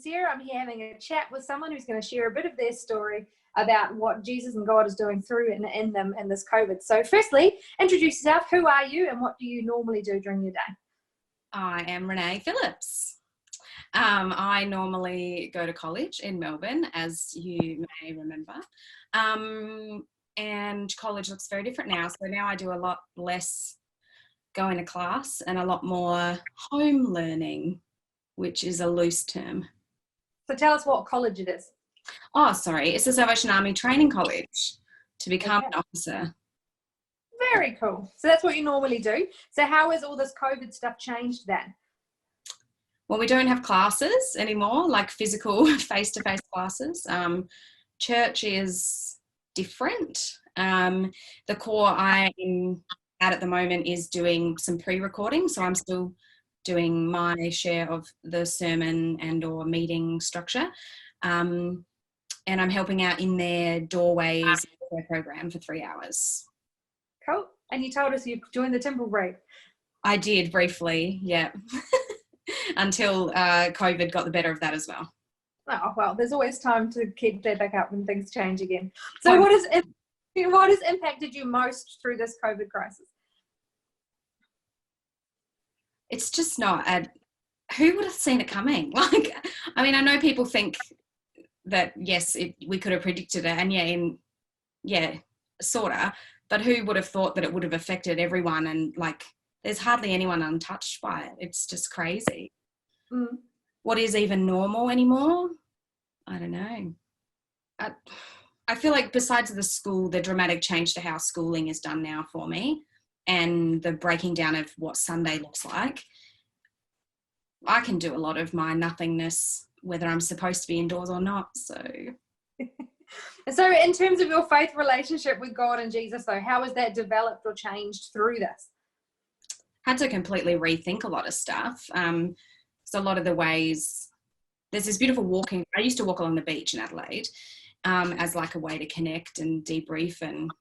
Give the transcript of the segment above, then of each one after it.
Sarah. I'm here having a chat with someone who's going to share a bit of their story about what Jesus and God is doing through and in them in this COVID. So firstly, introduce yourself. Who are you and what do you normally do during your day? I am Renae Phillips. I normally go to college in Melbourne, as you may remember. And college looks very different now. So now I do a lot less going to class and a lot more home learning, which is a loose term. So tell us what college it is. Oh, sorry. It's the Salvation Army Training College to become an officer. Very cool. So that's what you normally do. So how has all this COVID stuff changed then? Well, we don't have classes anymore, like physical face-to-face classes. Church is different. The core I'm at the moment is doing some pre-recording, so I'm still doing my share of the sermon and or meeting structure. And I'm helping out in their doorways program for 3 hours. Cool. And you told us you joined the Temple Break. I did briefly, yeah. Until COVID got the better of that as well. Oh, well, there's always time to keep that back up when things change again. So what has impacted you most through this COVID crisis? It's just not, who would have seen it coming? Like, I mean, I know people think that, yes, we could have predicted it, and sorta, but who would have thought that it would have affected everyone? And like, there's hardly anyone untouched by it. It's just crazy. Mm. What is even normal anymore? I don't know. I feel like besides the school, the dramatic change to how schooling is done now for me and the breaking down of what Sunday looks like, I can do a lot of my nothingness, whether I'm supposed to be indoors or not. So in terms of your faith relationship with God and Jesus, though, how has that developed or changed through this? Had to completely rethink a lot of stuff. So a lot of the ways, there's this beautiful walking, I used to walk along the beach in Adelaide as like a way to connect and debrief and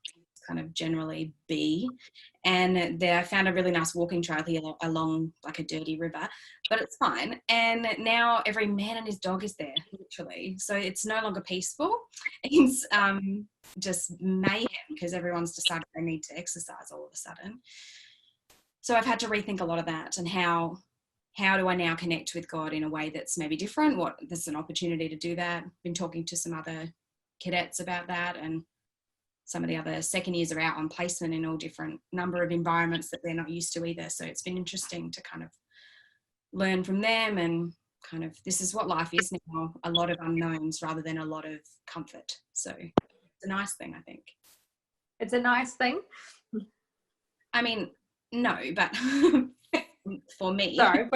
kind of generally be. And there I found a really nice walking trail here along like a dirty river, but it's fine. And now every man and his dog is there, literally. So it's no longer peaceful. It's just mayhem because everyone's decided they need to exercise all of a sudden. So I've had to rethink a lot of that and how do I now connect with God in a way that's maybe different? There's an opportunity to do that. Been talking to some other cadets about that, and some of the other second years are out on placement in all different number of environments that they're not used to either. So it's been interesting to kind of learn from them and kind of, this is what life is now, a lot of unknowns rather than a lot of comfort. So it's a nice thing, I think. It's a nice thing? I mean, no, but for me, sorry,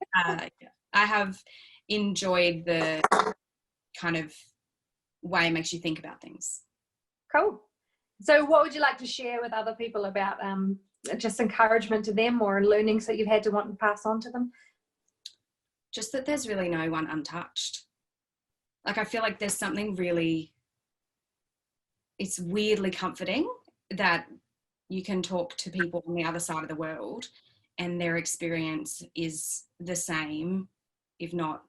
I have enjoyed the kind of way it makes you think about things. Cool. So what would you like to share with other people about just encouragement to them or learnings that you've had to want to pass on to them? Just that there's really no one untouched. Like, I feel like there's something really, it's weirdly comforting that you can talk to people on the other side of the world and their experience is the same, if not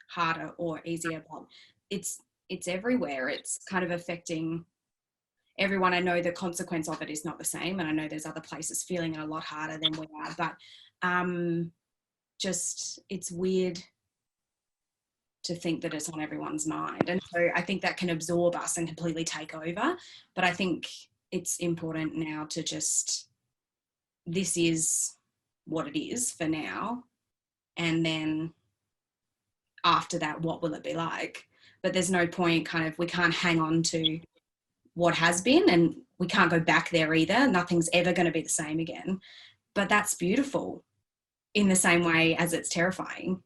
harder or easier. But it's everywhere. It's kind of affecting everyone. I know the consequence of it is not the same, and I know there's other places feeling it a lot harder than we are, but just it's weird to think that it's on everyone's mind. And so I think that can absorb us and completely take over. But I think it's important now to just, this is what it is for now. And then after that, what will it be like? But there's no point we can't hang on to what has been, and we can't go back there either. Nothing's ever going to be the same again. But that's beautiful in the same way as it's terrifying.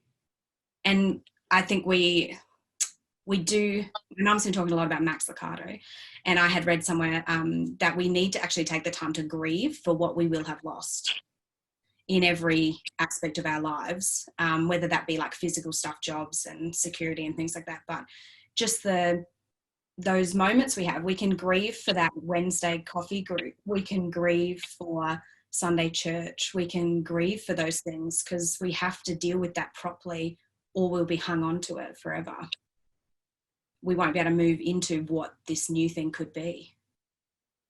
And I think we do, my mum's been talking a lot about Max Lucado, and I had read somewhere that we need to actually take the time to grieve for what we will have lost in every aspect of our lives, whether that be like physical stuff, jobs and security and things like that. But just those moments we can grieve for that Wednesday coffee group. We can grieve for Sunday church. We can grieve for those things because we have to deal with that properly or we'll be hung on to it forever. We won't be able to move into what this new thing could be.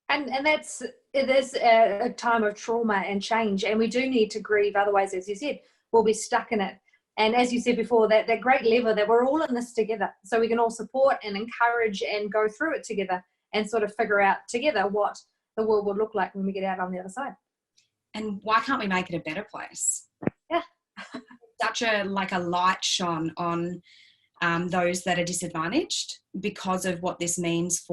And it is a time of trauma and change, and we do need to grieve. Otherwise, as you said, we'll be stuck in it. And as you said before, that great lever that we're all in this together, so we can all support and encourage and go through it together and sort of figure out together what the world will look like when we get out on the other side. And why can't we make it a better place? Yeah. Such a light shone on those that are disadvantaged because of what this means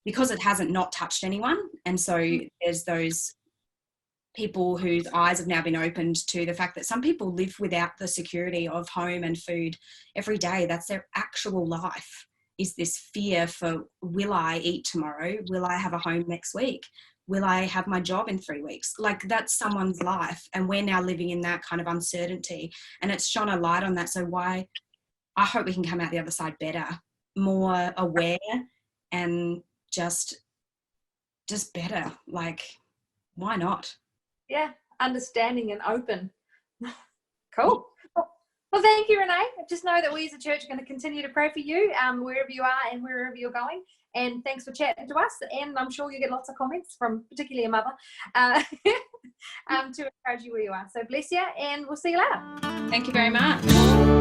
because it hasn't not touched anyone. And so there's those people whose eyes have now been opened to the fact that some people live without the security of home and food every day. That's their actual life, is this fear for, will I eat tomorrow? Will I have a home next week? Will I have my job in 3 weeks? Like, that's someone's life. And we're now living in that kind of uncertainty. And it's shone a light on that. So I hope we can come out the other side better, more aware, and just better. Like, why not? Yeah, understanding and open. Cool. Well, thank you, Renae. Just know that we as a church are going to continue to pray for you wherever you are and wherever you're going. And thanks for chatting to us. And I'm sure you get lots of comments from particularly your mother to encourage you where you are. So bless you, and we'll see you later. Thank you very much.